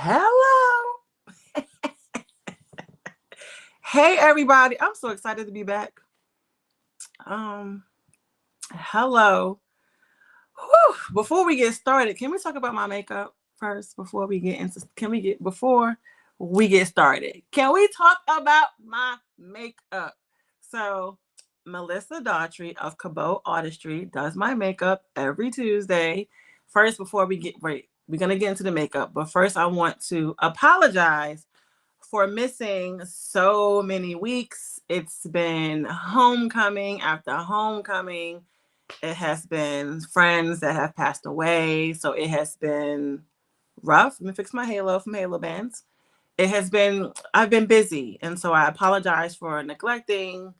Hello. Hey everybody. I'm so excited to be back. Hello. Whew. Before we get started, can we talk about my makeup first before we get into before we get started? Can we talk about my makeup? So, Melissa Daughtry of Cabot Artistry does my makeup every Tuesday. First, before we get we're gonna get into the makeup, but first I want to apologize for missing so many weeks. It's been homecoming after homecoming. It has been friends that have passed away. So it has been rough. Let me fix my halo from Halo Bands. I've been busy. And so I apologize for neglecting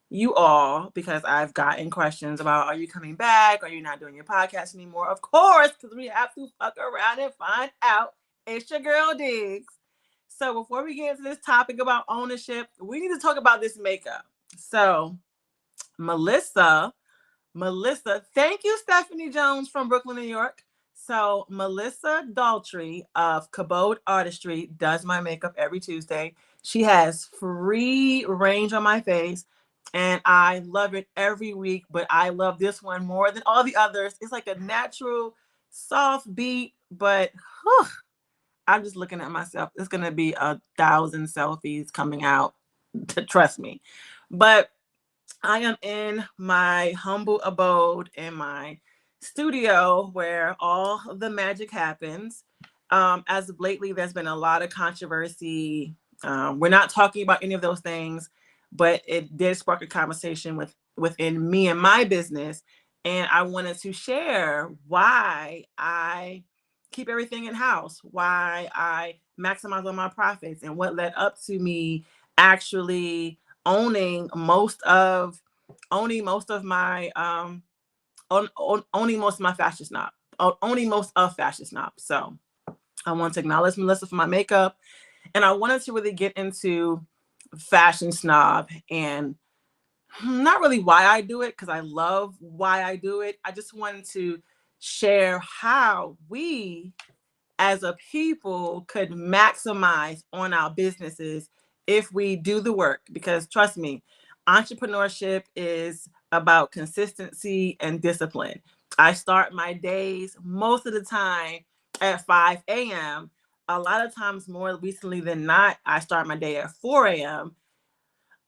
you all because I've gotten questions about, are you coming back? Are you not doing your podcast anymore? Of course, because we have to fuck around and find out. It's your girl Diggs. So before we get into this topic about ownership, we need to talk about this makeup. So Melissa, thank you, Stephanie Jones from Brooklyn, New York. So Melissa Daughtry of Cabot Artistry does my makeup every Tuesday. She has free range on my face, and I love it every week, but I love this one more than all the others. It's like a natural, soft beat, but I'm just looking at myself. It's going to be 1,000 selfies coming out, trust me. But I am in my humble abode in my studio where all the magic happens. As of lately, there's been a lot of controversy. We're not talking about any of those things, but it did spark a conversation within me and my business. And I wanted to share why I keep everything in house, why I maximize on my profits, and what led up to me actually owning most of my owning most of my fashion snob, owning most of fashion snob. So I want to acknowledge Melissa for my makeup, and I wanted to really get into fashion snob and not really why I do it, because I love why I do it. I just wanted to share how we as a people could maximize on our businesses if we do the work. Because trust me, entrepreneurship is about consistency and discipline. I start my days most of the time at 5 a.m. A lot of times, more recently than not, I start my day at 4 a.m.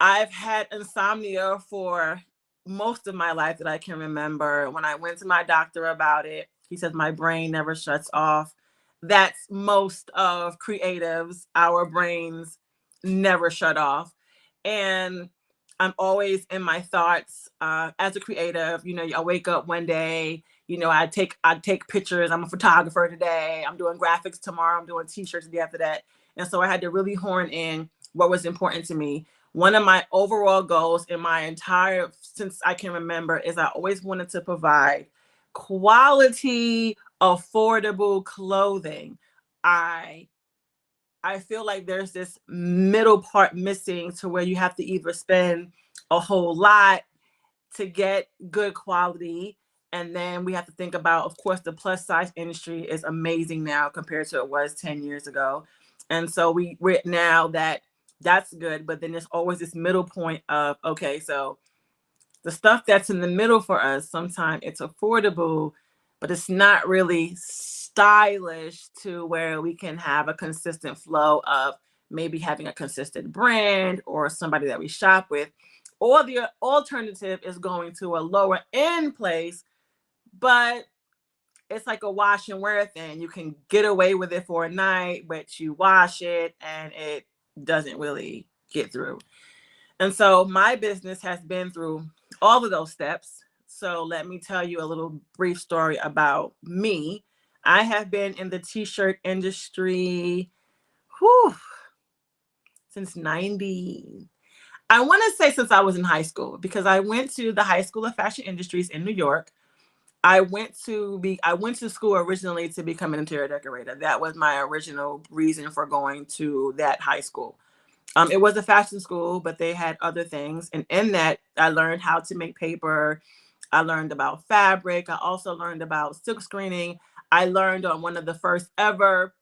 I've had insomnia for most of my life that I can remember. When I went to my doctor about it, he says my brain never shuts off. That's most of creatives. Our brains never shut off. And I'm always in my thoughts as a creative. I wake up one day, I take pictures. I'm a photographer today. I'm doing graphics tomorrow. I'm doing t-shirts the day after that. And so I had to really horn in what was important to me. One of my overall goals in my entire, since I can remember, is I always wanted to provide quality, affordable clothing. I feel like there's this middle part missing to where you have to either spend a whole lot to get good quality. And then we have to think about, of course, the plus size industry is amazing now compared to it was 10 years ago. And so we're now that's good. But then there's always this middle point of, okay, so the stuff that's in the middle for us, sometimes it's affordable, but it's not really stylish to where we can have a consistent flow of maybe having a consistent brand or somebody that we shop with. Or the alternative is going to a lower end place, but it's like a wash and wear thing. You can get away with it for a night, but you wash it and it doesn't really get through. And so my business has been through all of those steps. So let me tell you a little brief story about me. I have been in the t-shirt industry whew, since 90. I want to say since I was in high school, because I went to the High School of Fashion Industries in New York. I went to school originally to become an interior decorator. That was my original reason for going to that high school. It was a fashion school, but they had other things. And in that, I learned how to make paper. I learned about fabric. I also learned about silk screening. I learned on one of the first ever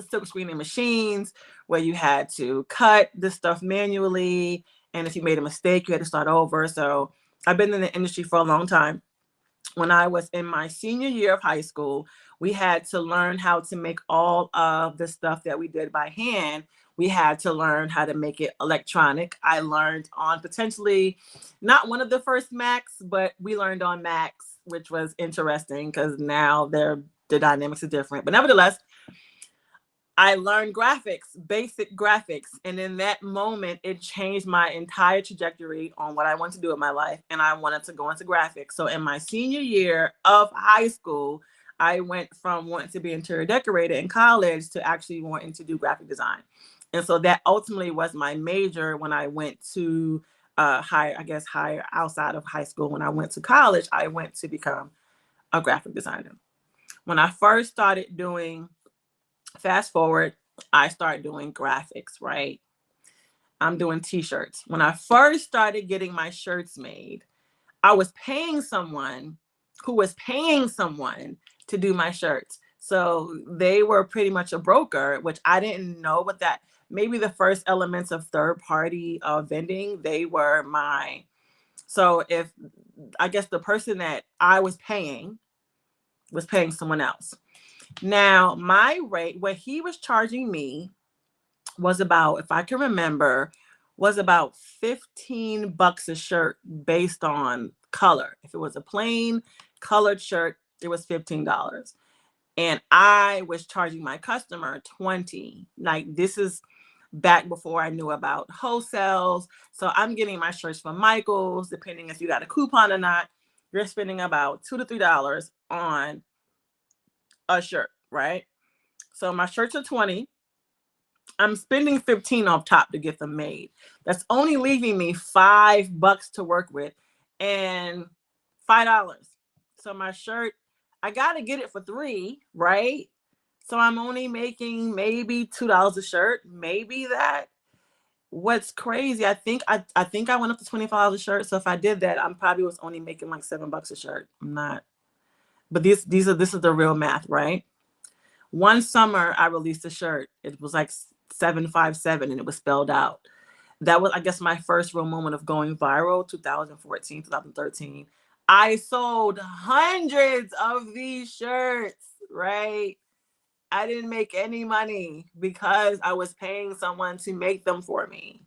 silk screening machines where you had to cut this stuff manually. And if you made a mistake, you had to start over. So I've been in the industry for a long time. When I was in my senior year of high school, we had to learn how to make all of the stuff that we did by hand. We had to learn how to make it electronic. I learned on potentially not one of the first Macs, but we learned on Macs, which was interesting because now the dynamics are different. But nevertheless, I learned graphics, basic graphics. And in that moment, it changed my entire trajectory on what I wanted to do in my life. And I wanted to go into graphics. So in my senior year of high school, I went from wanting to be interior decorator in college to actually wanting to do graphic design. And so that ultimately was my major when I went to higher outside of high school. When I went to college, I went to become a graphic designer. When I first started doing fast forward, I start doing graphics, right? I'm doing t-shirts. When I first started getting my shirts made, I was paying someone who was paying someone to do my shirts. So they were pretty much a broker, which I didn't know what that, maybe the first elements of third party vending, they were so if, I guess the person that I was paying someone else. Now, my rate, what he was charging me was about, if I can remember, was about $15 a shirt based on color. If it was a plain colored shirt, it was $15. And I was charging my customer $20. Like, this is back before I knew about wholesales. So I'm getting my shirts from Michaels, depending if you got a coupon or not. You're spending about $2 to $3 on a shirt, right? So my shirts are 20. I'm spending 15 off top to get them made. That's only leaving me $5 to work with and $5. So my shirt, I got to get it for $3, right? So I'm only making maybe $2 a shirt, maybe that. What's crazy, I think I went up to $25 a shirt. So if I did that, I'm probably was only making like $7 a shirt. I'm not. But this is the real math, right? One summer I released a shirt. It was like 757 and it was spelled out. That was, I guess, my first real moment of going viral, 2014, 2013. I sold hundreds of these shirts, right? I didn't make any money because I was paying someone to make them for me.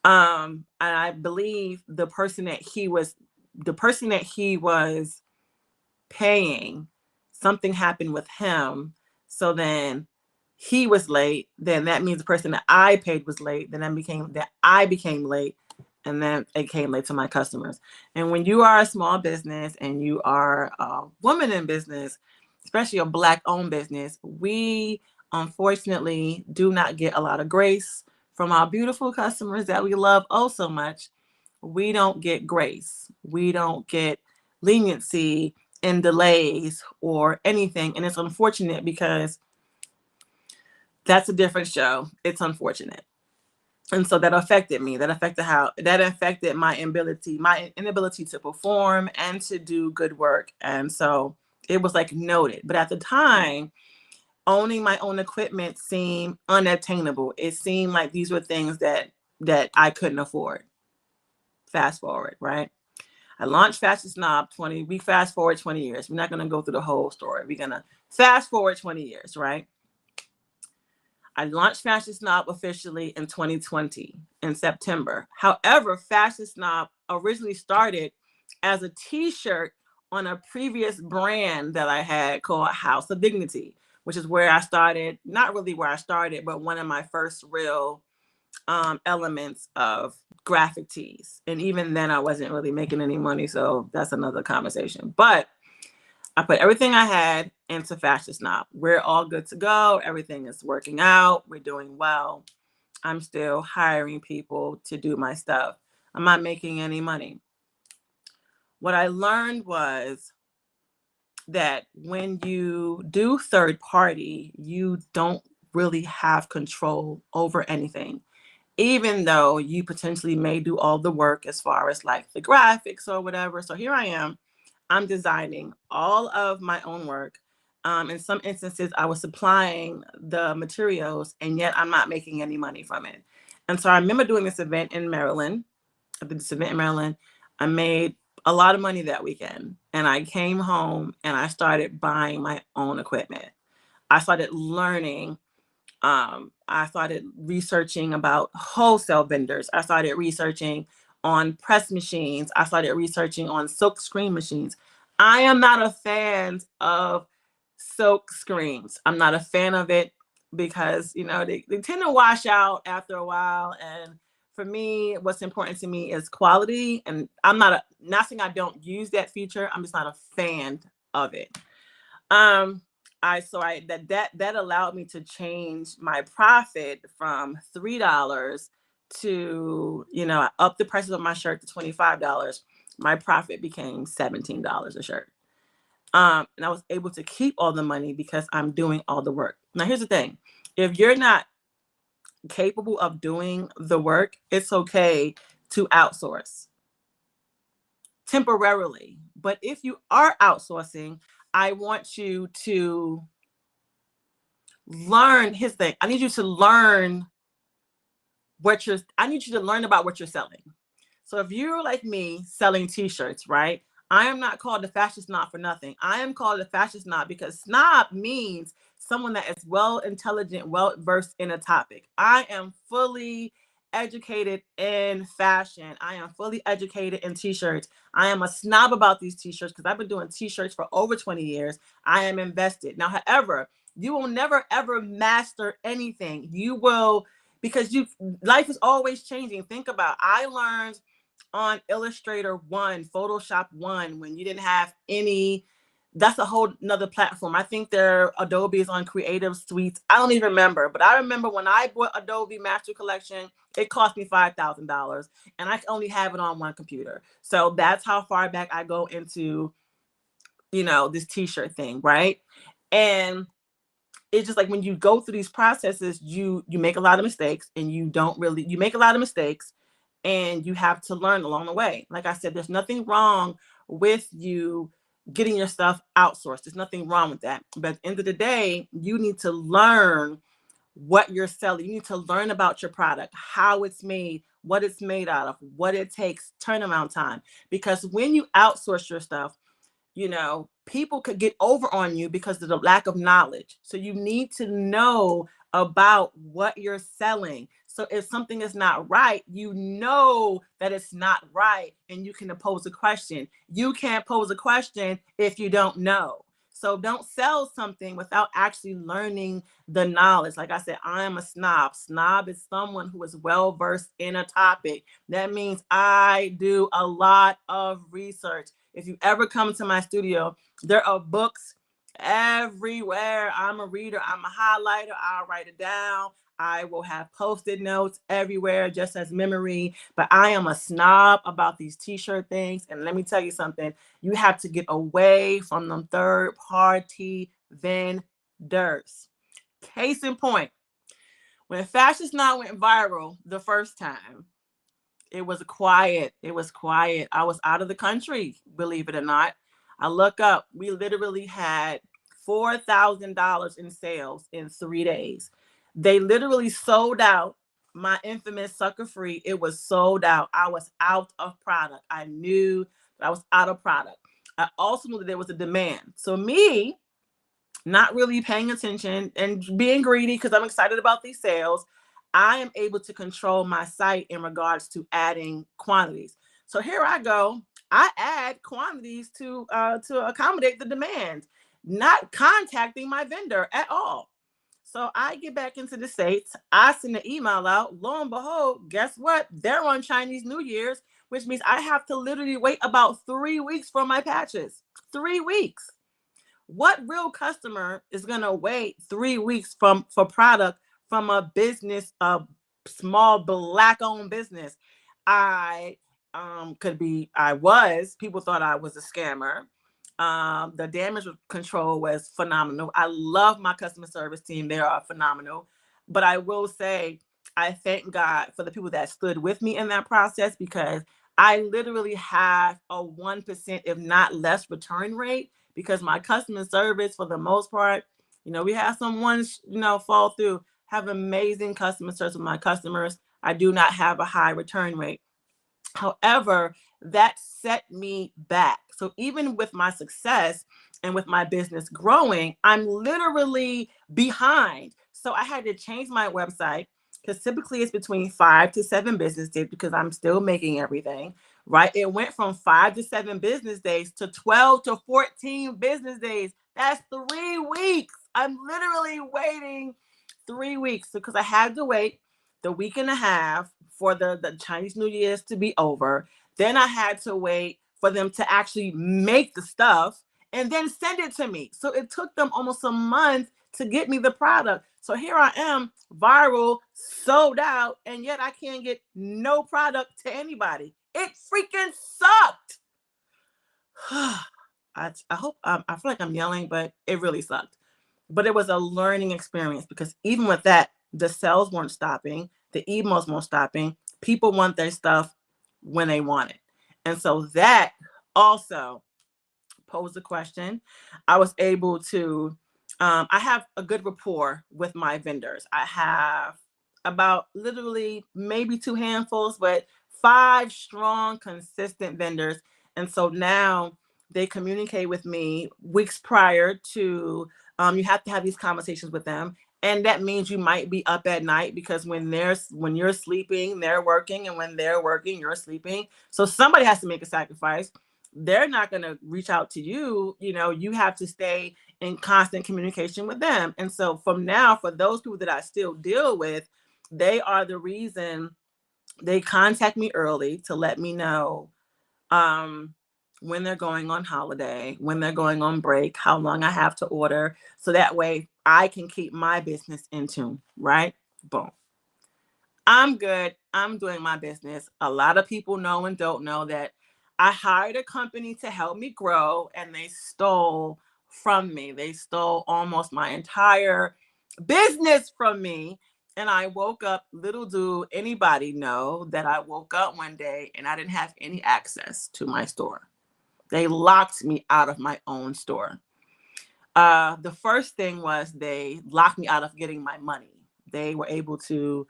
And I believe the person that he was paying, something happened with him. So then he was late. Then that means the person that I paid was late. Then I became late. And then it came late to my customers. And when you are a small business and you are a woman in business, especially a Black-owned business, we unfortunately do not get a lot of grace from our beautiful customers that we love oh so much. We don't get grace. We don't get leniency in delays or anything. And it's unfortunate because that's a different show. It's unfortunate. And so that affected me. That affected my inability to perform and to do good work. And so it was like noted. But at the time, owning my own equipment seemed unattainable. It seemed like these were things that I couldn't afford. Fast forward, right? I launched Fashion Snob 20. We fast forward 20 years. We're not going to go through the whole story. We're going to fast forward 20 years, right? I launched Fashion Snob officially in 2020 in September. However, Fashion Snob originally started as a t-shirt on a previous brand that I had called House of Dignity, which is where I started, not really where I started, but one of my first real elements of graphic tees. And even then I wasn't really making any money. So that's another conversation. But I put everything I had into Fashion Snob. We're all good to go. Everything is working out. We're doing well. I'm still hiring people to do my stuff. I'm not making any money. What I learned was that when you do third party, you don't really have control over anything, even though you potentially may do all the work as far as like the graphics or whatever. So here I am, I'm designing all of my own work. In some instances, I was supplying the materials, and yet I'm not making any money from it. And so I remember doing this event in Maryland. I did this event in Maryland. I made a lot of money that weekend, and I came home and I started buying my own equipment. I started learning. I started researching about wholesale vendors. I started researching on press machines. I started researching on silk screen machines. I am not a fan of silk screens. I'm not a fan of it because, you know, they tend to wash out after a while. And for me, what's important to me is quality. And I'm not saying I don't use that feature. I'm just not a fan of it. That allowed me to change my profit from $3 to, you know, I upped the prices of my shirt to $25. My profit became $17 a shirt. And I was able to keep all the money because I'm doing all the work. Now, here's the thing. If you're not capable of doing the work, it's okay to outsource temporarily. But if you are outsourcing, I want you to learn his thing. I need you to learn I need you to learn about what you're selling. So if you're like me selling t-shirts, right? I am not called the Fashion Snob for nothing. I am called the Fashion Snob because snob means someone that is well intelligent, well versed in a topic. I am fully educated in fashion. I am fully educated in t-shirts. I am a snob about these t-shirts because I've been doing t-shirts for over 20 years. I am invested. Now, however, you will never ever master anything. You will, because life is always changing. Think about, I learned on Illustrator 1, Photoshop 1, when you didn't have any, that's a whole nother platform. I think Adobe is on Creative Suites. I don't even remember, but I remember when I bought Adobe Master Collection, it cost me $5,000 and I only have it on one computer. So that's how far back I go into, you know, this t-shirt thing, right? And it's just like when you go through these processes, you make a lot of mistakes, and you make a lot of mistakes, and you have to learn along the way. Like I said, there's nothing wrong with you getting your stuff outsourced. There's nothing wrong with that. But at the end of the day, you need to learn what you're selling. You need to learn about your product, how it's made, what it's made out of, what it takes, turnaround time. Because when you outsource your stuff, you know, people could get over on you because of the lack of knowledge. So you need to know about what you're selling. So if something is not right, you know that it's not right, and you can pose a question. You can't pose a question if you don't know. So don't sell something without actually learning the knowledge. Like I said, I am a snob. Snob is someone who is well versed in a topic. That means I do a lot of research. If you ever come to my studio, there are books everywhere. I'm a reader. I'm a highlighter. I'll write it down. I will have Post-it notes everywhere just as memory. But I am a snob about these t-shirt things. And let me tell you something. You have to get away from them third-party vendors. Case in point, when Fashion Snob went viral the first time, it was quiet. It was quiet. I was out of the country, believe it or not. I look up, we literally had $4,000 in sales in 3 days. They literally sold out my infamous Sucker Free. It was sold out. I was out of product. I knew that I was out of product. I also knew that there was a demand. So me, not really paying attention and being greedy because I'm excited about these sales, I am able to control my site in regards to adding quantities. So here I go. I add quantities to accommodate the demand, not contacting my vendor at all. So I get back into the States. I send an email out. Lo and behold, guess what? They're on Chinese New Year's, which means I have to literally wait about 3 weeks for my patches. 3 weeks. What real customer is going to wait 3 weeks for product from a business, a small black owned business? I people thought I was a scammer. The damage control was phenomenal. I love my customer service team. They are phenomenal. But I will say, I thank God for the people that stood with me in that process, because I literally have a 1%, if not less, return rate, because my customer service, for the most part, we have some ones, fall through, have amazing customer service with my customers. I do not have a high return rate. However, that set me back. So even with my success and with my business growing, I'm literally behind. So I had to change my website, because typically it's between 5 to 7 business days, because I'm still making everything, right? It went from 5 to 7 business days to 12 to 14 business days. That's 3 weeks. I'm literally waiting 3 weeks, because I had to wait the week and a half for the Chinese New Year's to be over. Then I had to wait for them to actually make the stuff and then send it to me. So it took them almost a month to get me the product. So here I am, viral, sold out, and yet I can't get no product to anybody. It freaking sucked. I hope, I feel like I'm yelling, but it really sucked. But it was a learning experience, because even with that, the sales weren't stopping, the emails weren't stopping. People want their stuff when they want it. And so that also posed a question. I was able to, I have a good rapport with my vendors. I have about literally maybe 2 handfuls, but 5 strong, consistent vendors. And so now they communicate with me weeks prior to, you have to have these conversations with them. And that means you might be up at night, because when you're sleeping, they're working, and when they're working, you're sleeping. So somebody has to make a sacrifice. They're not going to reach out to you. You have to stay in constant communication with them. And so from now, for those people that I still deal with, they are the reason they contact me early to let me know when they're going on holiday, when they're going on break, how long I have to order. So that way I can keep my business in tune, right? Boom. I'm good. I'm doing my business. A lot of people know and don't know that I hired a company to help me grow, and they stole from me. They stole almost my entire business from me. And I woke up, little do anybody know that I woke up one day and I didn't have any access to my store. They locked me out of my own store. The first thing was they locked me out of getting my money. They were able to,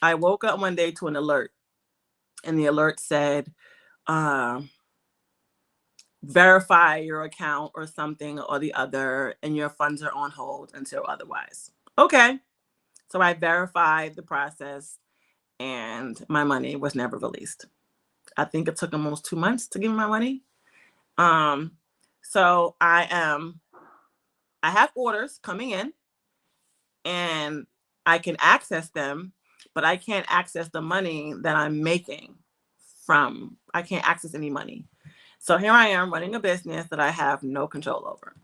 I woke up one day to an alert, and the alert said, verify your account or something or the other, and your funds are on hold until otherwise. Okay. So I verified the process, and my money was never released. I think it took them almost 2 months to give me my money. So I have orders coming in, and I can access them, but I can't access the money that I'm making I can't access any money. So here I am running a business that I have no control over.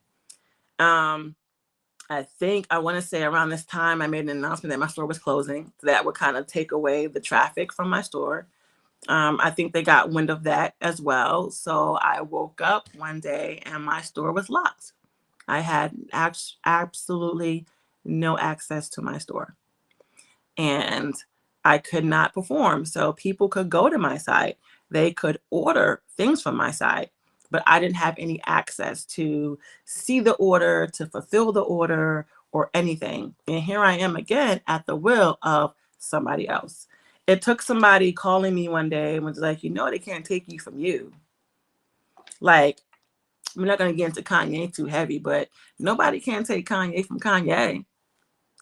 I think I want to say around this time, I made an announcement that my store was closing. So that would kind of take away the traffic from my store. I think they got wind of that as well. So I woke up one day and my store was locked. I had absolutely no access to my store, and I could not perform. So people could go to my site, they could order things from my site, but I didn't have any access to see the order, to fulfill the order, or anything. And here I am again at the will of somebody else. It took somebody calling me one day and was like, they can't take you from you. Like, we're not going to get into Kanye too heavy, but nobody can take Kanye from Kanye.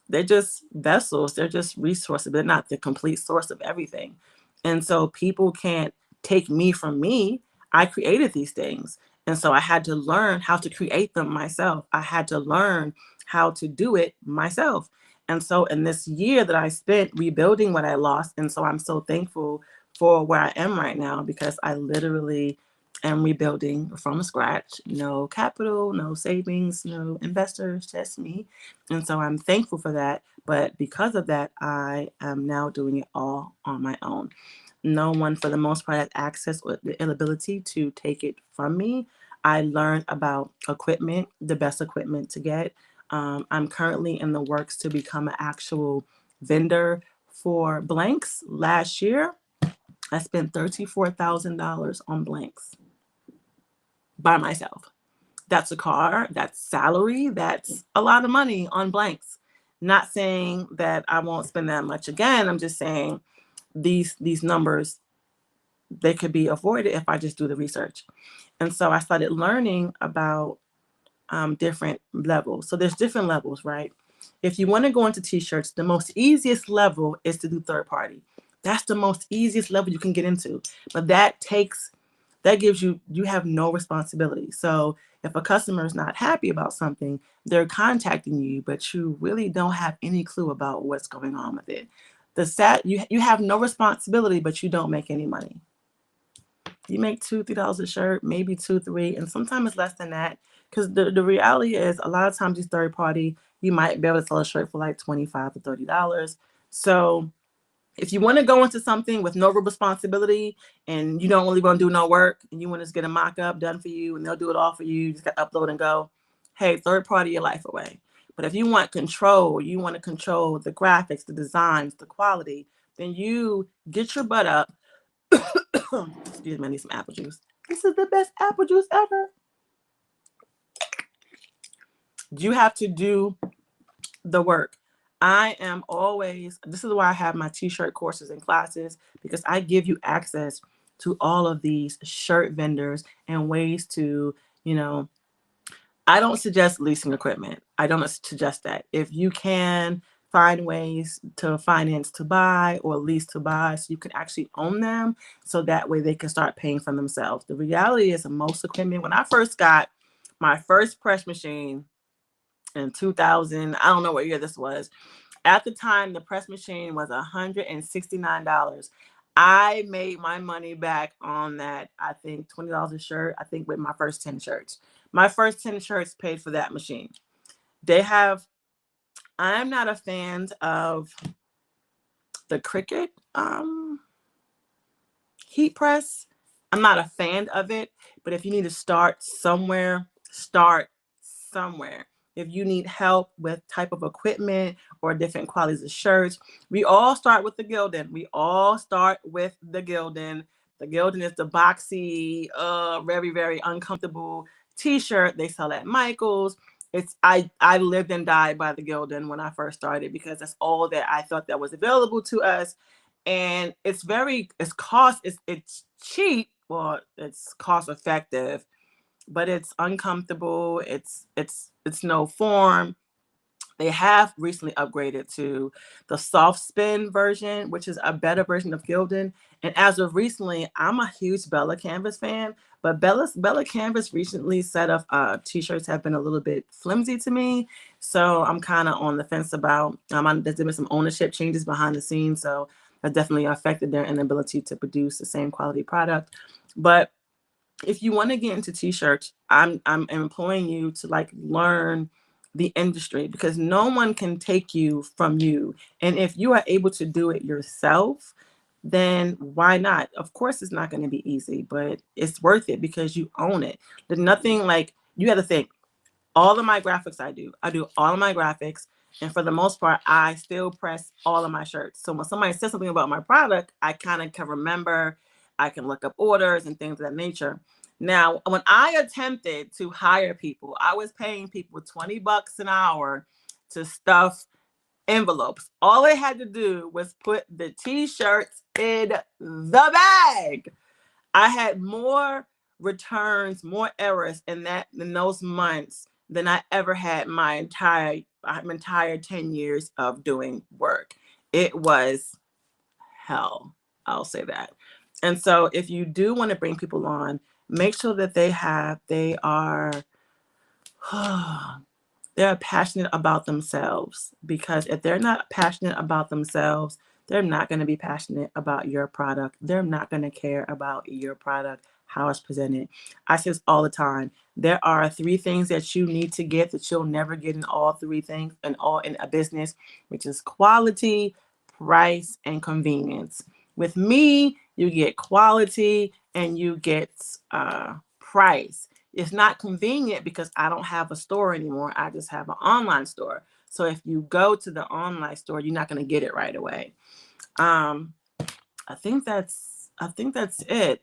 They're just vessels. They're just resources. They're not the complete source of everything. And so people can't take me from me. I created these things. And so I had to learn how to create them myself. I had to learn how to do it myself. And so in this year that I spent rebuilding what I lost, and so I'm so thankful for where I am right now, because I literally am rebuilding from scratch. No capital, no savings, no investors, just me. And so I'm thankful for that. But because of that, I am now doing it all on my own. No one, for the most part, has access or the ability to take it from me. I learned about equipment, the best equipment to get. I'm currently in the works to become an actual vendor for blanks. Last year, I spent $34,000 on blanks by myself. That's a car, that's salary, that's a lot of money on blanks. Not saying that I won't spend that much again. I'm just saying these numbers, they could be avoided if I just do the research. And so I started learning about different levels. So there's different levels, right? If you want to go into t-shirts, the most easiest level is to do third party. That's the most easiest level you can get into. But that gives you have no responsibility. So if a customer is not happy about something, they're contacting you, but you really don't have any clue about what's going on with it. You have no responsibility, but you don't make any money. You make $2, $3 a shirt, maybe 2, 3, and sometimes it's less than that. Because the reality is, a lot of times these third party, you might be able to sell a shirt for like $25 to $30. So if you want to go into something with no real responsibility and you don't really want to do no work and you want to just get a mock-up done for you and they'll do it all for you, just got to upload and go, hey, third party your life away. But if you want control, you want to control the graphics, the designs, the quality, then you get your butt up. Excuse me, I need some apple juice. This is the best apple juice ever. You have to do the work. I am always, this is why I have my t-shirt courses and classes, because I give you access to all of these shirt vendors and ways to, I don't suggest leasing equipment. I don't suggest that. If you can find ways to finance to buy or lease to buy so you can actually own them, so that way they can start paying for themselves. The reality is most equipment, when I first got my first press machine in 2000, I don't know what year this was. At the time, the press machine was $169. I made my money back on that, I think $20 a shirt, I think with my first 10 shirts. My first 10 shirts paid for that machine. I'm not a fan of the Cricut heat press. I'm not a fan of it, but if you need to start somewhere, start somewhere. If you need help with type of equipment or different qualities of shirts, we all start with the Gildan. We all start with the Gildan. The Gildan is the boxy, very, very uncomfortable t-shirt they sell at Michael's. I lived and died by the Gildan when I first started because that's all that I thought that was available to us. And it's cheap, well, it's cost effective, but it's uncomfortable. It's no form. They have recently upgraded to the soft spin version, which is a better version of Gildan. And as of recently, I'm a huge Bella Canvas fan, but Bella Canvas recently set of t-shirts have been a little bit flimsy to me. So I'm kind of on the fence about, there's been some ownership changes behind the scenes. So that definitely affected their inability to produce the same quality product. But if you want to get into t-shirts, I'm employing you to learn the industry, because no one can take you from you. And if you are able to do it yourself, then why not? Of course, it's not going to be easy, but it's worth it because you own it. There's nothing you have to think. All of my graphics I do all of my graphics. And for the most part, I still press all of my shirts. So when somebody says something about my product, I kind of can remember, I can look up orders and things of that nature. Now, when I attempted to hire people, I was paying people $20 an hour to stuff envelopes. All they had to do was put the t-shirts in the bag. I had more returns, more errors in those months than I ever had my entire 10 years of doing work. It was hell. I'll say that. And so if you do want to bring people on, make sure that they are they're passionate about themselves, because if they're not passionate about themselves, they're not going to be passionate about your product. They're not going to care about your product. how it's presented. I say this all the time. There are 3 things that you need to get that you'll never get in all 3 things and all in a business, which is quality, price, and convenience. With me, you get quality and you get price. It's not convenient because I don't have a store anymore. I just have an online store. So if you go to the online store, you're not going to get it right away. I think that's it.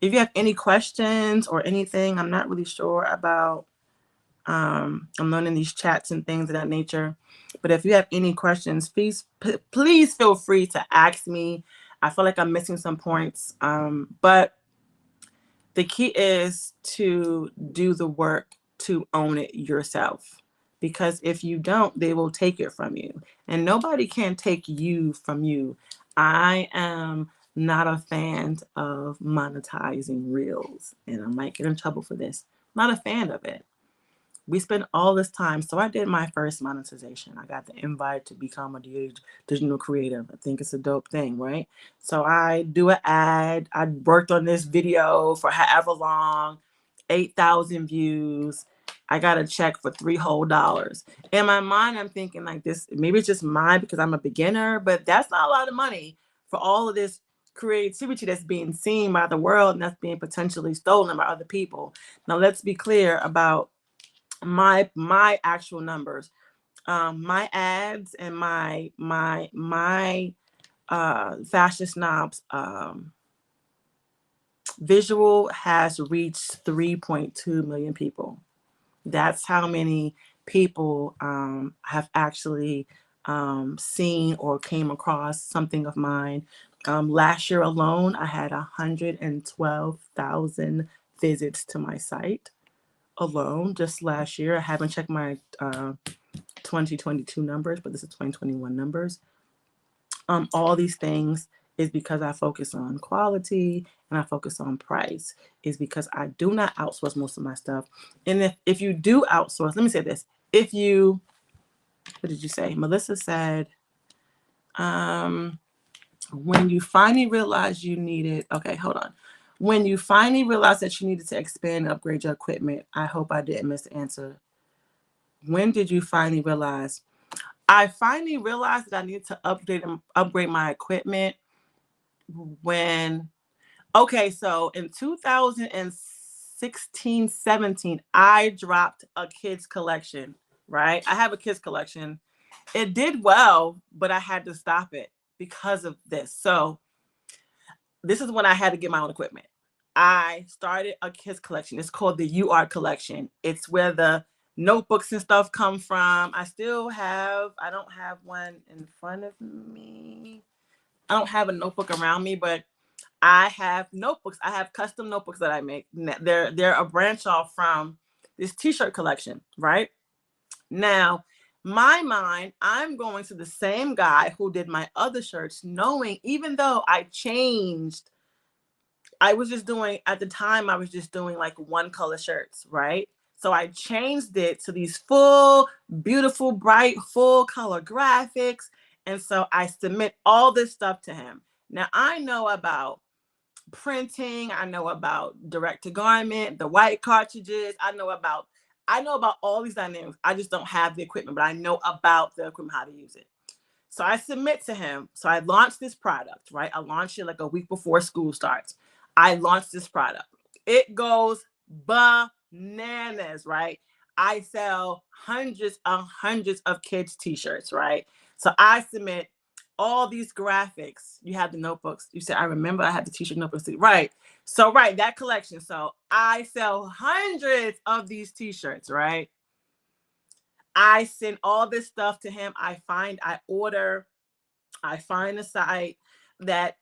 If you have any questions or anything, I'm not really sure about. I'm learning these chats and things of that nature. But if you have any questions, please feel free to ask me. I feel like I'm missing some points. But the key is to do the work to own it yourself. Because if you don't, they will take it from you. And nobody can take you from you. I am not a fan of monetizing reels. And I might get in trouble for this. Not a fan of it. We spend all this time. So I did my first monetization. I got the invite to become a digital creative. I think it's a dope thing, right? So I do an ad. I worked on this video for however long, 8,000 views. I got a check for $3 whole. In my mind, I'm thinking like this, maybe it's just mine because I'm a beginner, but that's not a lot of money for all of this creativity that's being seen by the world and that's being potentially stolen by other people. Now, let's be clear about my actual numbers. My ads and my Fashion Snobs visual has reached 3.2 million people. That's how many people have actually seen or came across something of mine. Last year alone, I had 112,000 visits to my site alone, just last year. I haven't checked my 2022 numbers, but this is 2021 numbers. All these things is because I focus on quality and I focus on price, is because I do not outsource most of my stuff. And if you do outsource, let me say this. What did you say? Melissa said, when you finally realize you needed, okay, hold on. When you finally realize that you needed to expand and upgrade your equipment, I hope I didn't miss the answer. When did you finally realize? I finally realized that I needed to upgrade my equipment when, okay, so in 2016, 17, I dropped a kids collection, right? I have a kids collection. It did well, but I had to stop it because of this. So this is when I had to get my own equipment. I started a kids collection. It's called the UR collection. It's where the notebooks and stuff come from. I don't have one in front of me. I don't have a notebook around me, but I have notebooks. I have custom notebooks that I make. They're a branch off from this t-shirt collection, right? Now, my mind, I'm going to the same guy who did my other shirts, knowing even though I changed, at the time, I was just doing like one color shirts, right? So I changed it to these full, beautiful, bright, full color graphics. And so I submit all this stuff to him. Now I know about printing. I know about direct to garment, the white cartridges. I know about all these dynamics. I just don't have the equipment, but I know about the equipment, how to use it. So I submit to him. So I launched this product, right? I launched it like a week before school starts. I launched this product. It goes bananas, right? I sell hundreds of kids t-shirts, right? So I submit all these graphics. You have the notebooks. You said, I remember I had the t-shirt notebooks, right? So, right, that collection. So I sell hundreds of these t-shirts, right? I send all this stuff to him. I find a site that,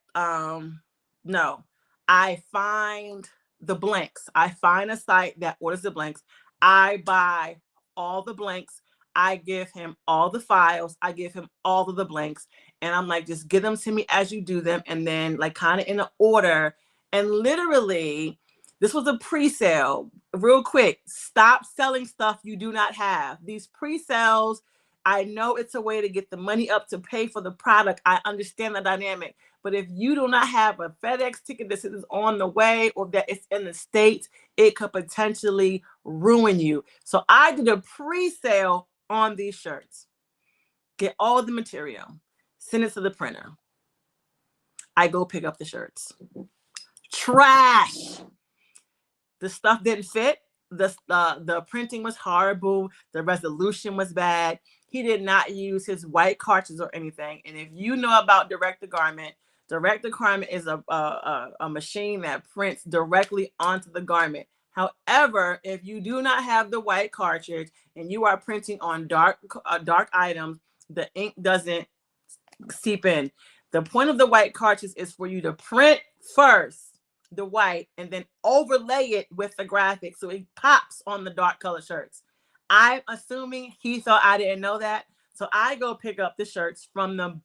I find the blanks. I find a site that orders the blanks. I buy all the blanks. I give him all the files. I give him all of the blanks. And I'm like, just give them to me as you do them. And then like kind of in an order. And literally, this was a pre-sale. Real quick, stop selling stuff you do not have. These pre-sales, I know it's a way to get the money up to pay for the product. I understand the dynamic. But if you do not have a FedEx ticket that is on the way or that it's in the States, it could potentially ruin you. So I did a pre-sale on these shirts. Get all the material, send it to the printer. I go pick up the shirts. Trash. The stuff didn't fit. The printing was horrible. The resolution was bad. He did not use his white cartridge or anything. And if you know about direct-to-garment is a machine that prints directly onto the garment. However, if you do not have the white cartridge and you are printing on dark items, the ink doesn't seep in. The point of the white cartridge is for you to print first the white and then overlay it with the graphic so it pops on the dark color shirts. I'm assuming he thought I didn't know that. So I go pick up the shirts from the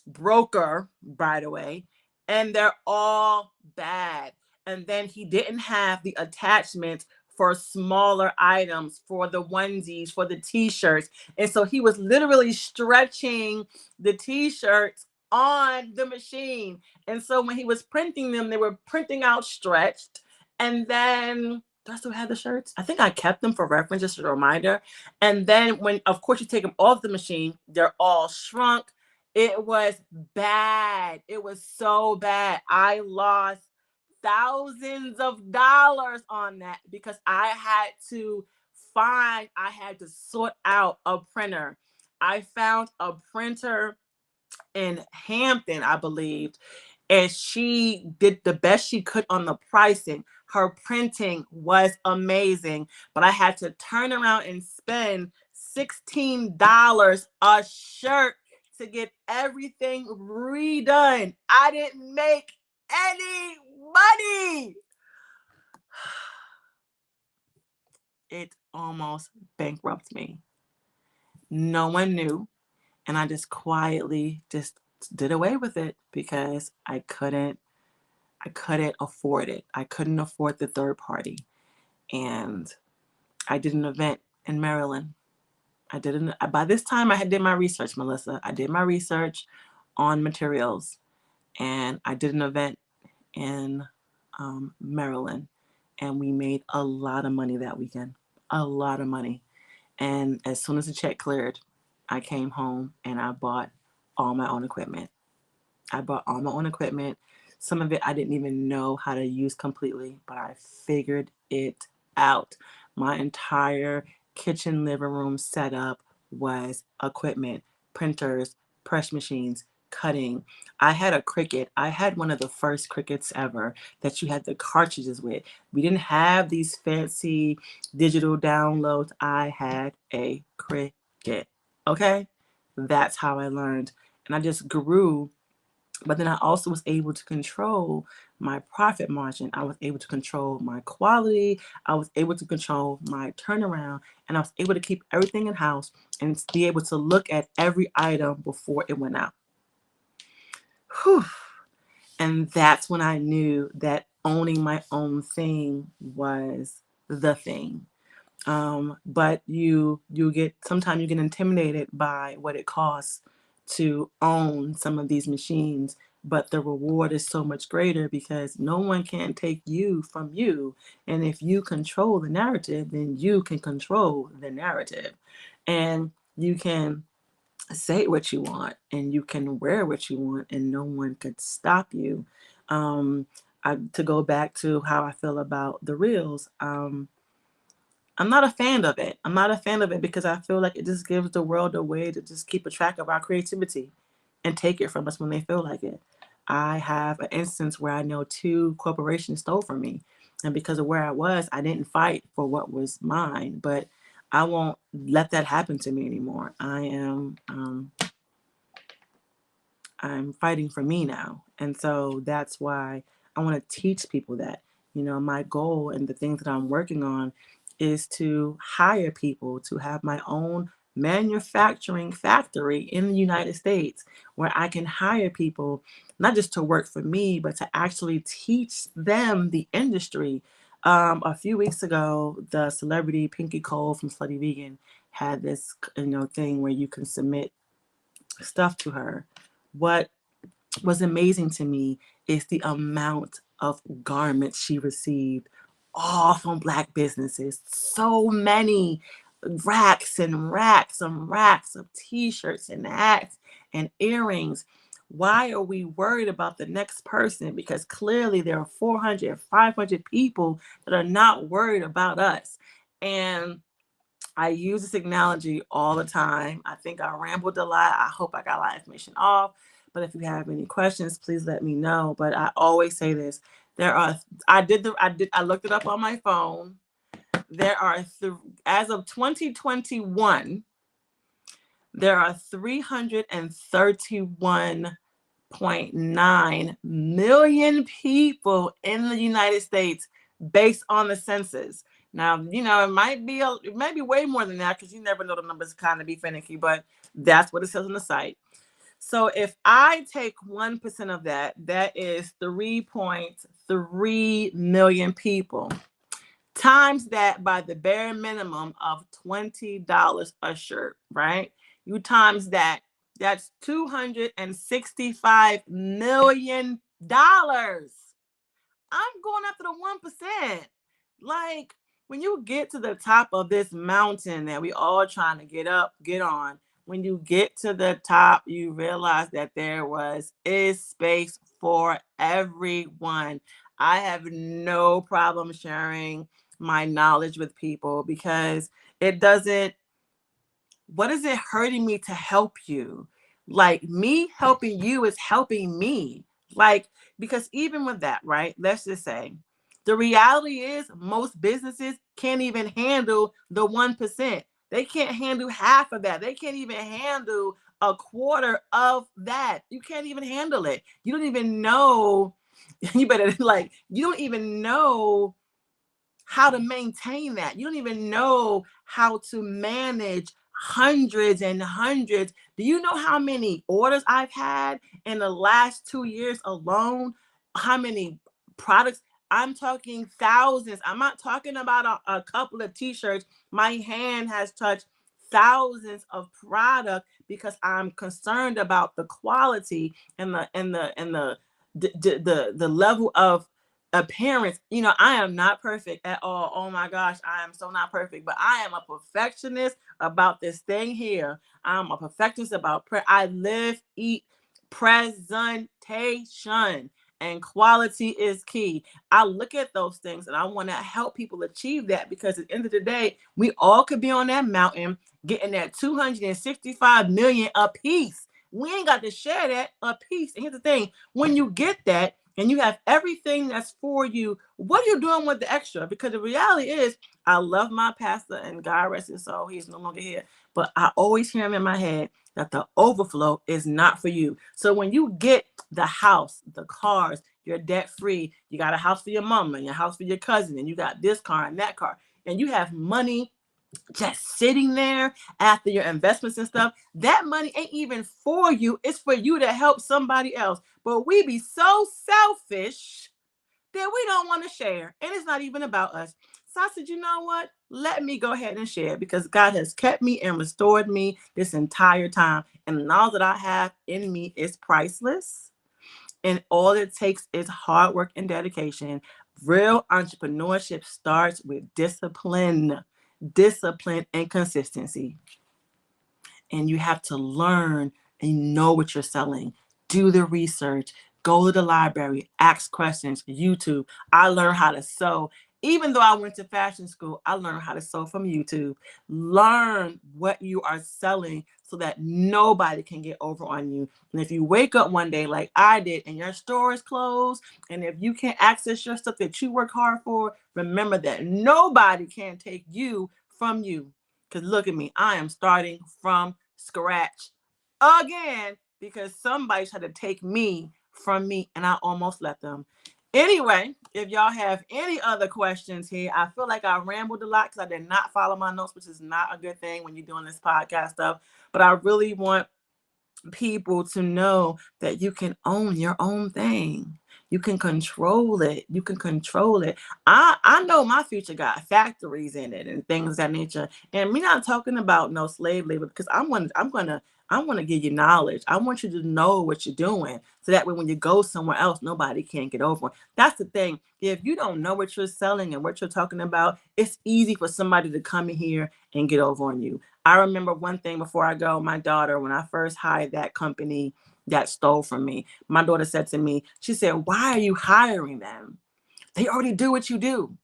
broker, by the way, and they're all bad. And then he didn't have the attachment for smaller items, for the onesies, for the t-shirts. And so he was literally stretching the t-shirts on the machine. And so when he was printing them, they were printing out stretched. And then do I still have the shirts? I think I kept them for reference, just a reminder. And then when, of course, you take them off the machine, they're all shrunk. It was bad. It was so bad. I lost thousands of dollars on that because I had to sort out a printer. I found a printer in Hampton, I believed, and she did the best she could on the pricing. Her printing was amazing, but I had to turn around and spend $16 a shirt to get everything redone. I didn't make any money. It almost bankrupted me. No one knew. And I just quietly just did away with it because I couldn't afford it. I couldn't afford the third party. And I did an event in Maryland. By this time I had did my research, Melissa. I did my research on materials, and I did an event in Maryland, and we made a lot of money that weekend. A lot of money. And as soon as the check cleared, I came home and I bought all my own equipment. Some of it I didn't even know how to use completely, but I figured it out. My entire kitchen living room setup was equipment, printers, press machines, cutting. I had a Cricut. I had one of the first Cricuts ever that you had the cartridges with. We didn't have these fancy digital downloads. I had a Cricut. Okay? That's how I learned. And I just grew. But then I also was able to control my profit margin. I was able to control my quality. I was able to control my turnaround. And I was able to keep everything in house and be able to look at every item before it went out. Whew. And that's when I knew that owning my own thing was the thing. But sometimes you get intimidated by what it costs to own some of these machines, but the reward is so much greater because no one can take you from you. And if you control the narrative, then you can control the narrative, and you can say what you want and you can wear what you want and no one could stop you. To go back to how I feel about the reels, I'm not a fan of it. I'm not a fan of it because I feel like it just gives the world a way to just keep a track of our creativity and take it from us when they feel like it. I have an instance where I know 2 corporations stole from me. And because of where I was, I didn't fight for what was mine. But I won't let that happen to me anymore. I'm fighting for me now. And so that's why I want to teach people that. My goal and the things that I'm working on is to hire people, to have my own manufacturing factory in the United States where I can hire people, not just to work for me, but to actually teach them the industry. A few weeks ago, the celebrity Pinky Cole from Slutty Vegan had this, thing where you can submit stuff to her. What was amazing to me is the amount of garments she received, all from Black businesses. So many racks and racks and racks of t-shirts and hats and earrings. Why are we worried about the next person? Because clearly there are 400, 500 people that are not worried about us. And I use this analogy all the time. I think I rambled a lot. I hope I got a lot of information off. But if you have any questions, please let me know. But I always say this. I looked it up on my phone. There are, as of 2021, there are 331.9 million people in the United States based on the census. Now, it might be way more than that, because you never know, the numbers kind of be finicky, but that's what it says on the site. So if I take 1% of that, that is 3.3 million people. Times that by the bare minimum of $20 a shirt, right? You times that, that's $265 million. I'm going after the 1%. Like, when you get to the top of this mountain that we all trying to get on, when you get to the top, you realize that there is space for everyone. I have no problem sharing my knowledge with people, because what is it hurting me to help you? Like, me helping you is helping me. Like, because even with that, right? Let's just say the reality is most businesses can't even handle the 1%. They can't handle half of that. They can't even handle a quarter of that. You can't even handle it. You don't even know. You don't even know how to maintain that. You don't even know how to manage hundreds and hundreds. Do you know how many orders I've had in the last 2 years alone? How many products? I'm talking thousands. I'm not talking about a couple of t-shirts. My hand has touched thousands of product, because I'm concerned about the quality and the level of appearance. I am not perfect at all. Oh my gosh, I am so not perfect, but I am a perfectionist about this thing here. I'm a perfectionist about I live, eat presentation, and quality is key. I look at those things and I want to help people achieve that, because at the end of the day, we all could be on that mountain getting that 265 million a piece. We ain't got to share that a piece. And here's the thing, when you get that, and you have everything that's for you, what are you doing with the extra? Because the reality is, I love my pastor, and God rest his soul, he's no longer here, but I always hear him in my head that the overflow is not for you. So when you get the house, the cars, you're debt free, you got a house for your mama and your house for your cousin, and you got this car and that car, and you have money just sitting there after your investments and stuff, that money ain't even for you. It's for you to help somebody else. But we be so selfish that we don't want to share. And it's not even about us. So I said, you know what? Let me go ahead and share, because God has kept me and restored me this entire time. And all that I have in me is priceless. And all it takes is hard work and dedication. Real entrepreneurship starts with discipline and consistency. And you have to learn and know what you're selling. Do the research, go to the library, ask questions, YouTube. I learned how to sew. Even though I went to fashion school, I learned how to sew from YouTube. Learn what you are selling so that nobody can get over on you. And if you wake up one day like I did and your store is closed, and if you can't access your stuff that you work hard for, remember that nobody can take you from you. Because look at me, I am starting from scratch again, because somebody tried to take me from me, and I almost let them. Anyway, if y'all have any other questions here, I feel like I rambled a lot because I did not follow my notes, which is not a good thing when you're doing this podcast stuff. But I really want people to know that you can own your own thing. You can control it. You can control it. I know my future got factories in it and things of that nature. And me not talking about no slave labor, because I want to give you knowledge. I want you to know what you're doing, so that way when you go somewhere else, nobody can get over it. That's the thing. If you don't know what you're selling and what you're talking about, it's easy for somebody to come in here and get over on you. I remember one thing before I go, my daughter, when I first hired that company that stole from me, my daughter said to me, she said, "Why are you hiring them? They already do what you do."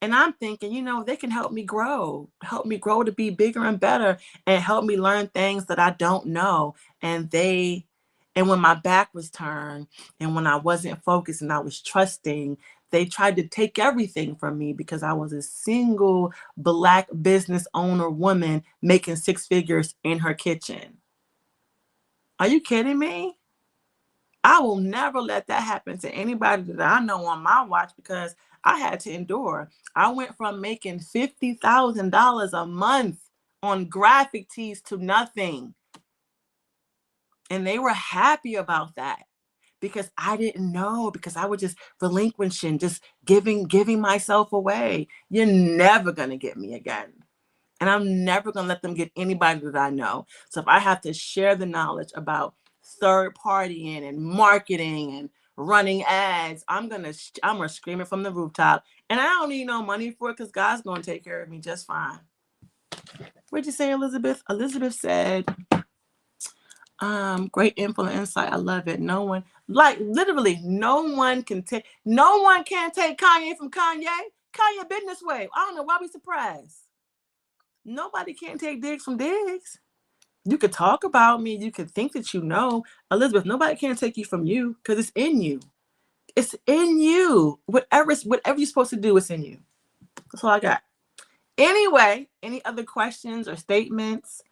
And I'm thinking, they can help me grow to be bigger and better, and help me learn things that I don't know. And and when my back was turned, and when I wasn't focused and I was trusting, they tried to take everything from me because I was a single Black business owner woman making six figures in her kitchen. Are you kidding me? I will never let that happen to anybody that I know on my watch, because I had to endure. I went from making $50,000 a month on graphic tees to nothing. And they were happy about that, because I didn't know, because I was just relinquishing, just giving myself away. You're never going to get me again. And I'm never going to let them get anybody that I know. So if I have to share the knowledge about third partying and marketing and running ads, I'm gonna scream it from the rooftop. And I don't need no money for it, because God's going to take care of me just fine. What'd you say, Elizabeth? Elizabeth said, great info and insight. I love it. No one, like, literally, no one can take Kanye from Kanye. Kanye business way. I don't know why we surprised. Nobody can take Diggs from Diggs. You could talk about me. You could think that Elizabeth, nobody can take you from you, because it's in you. It's in you. Whatever you're supposed to do, it's in you. That's all I got. Anyway, any other questions or statements?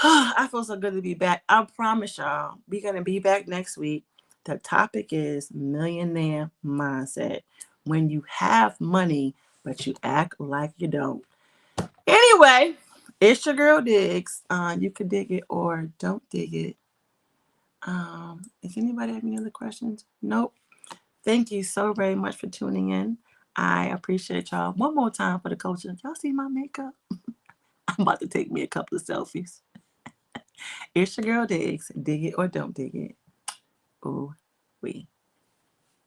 I feel so good to be back. I promise y'all, we're going to be back next week. The topic is millionaire mindset. When you have money, but you act like you don't. Anyway, it's your girl Diggs. You can dig it or don't dig it. Does anybody have any other questions? Nope. Thank you so very much for tuning in. I appreciate y'all. One more time for the culture. Y'all see my makeup? I'm about to take me a couple of selfies. It's your girl Diggs. Dig it or don't dig it. Ooh, wee.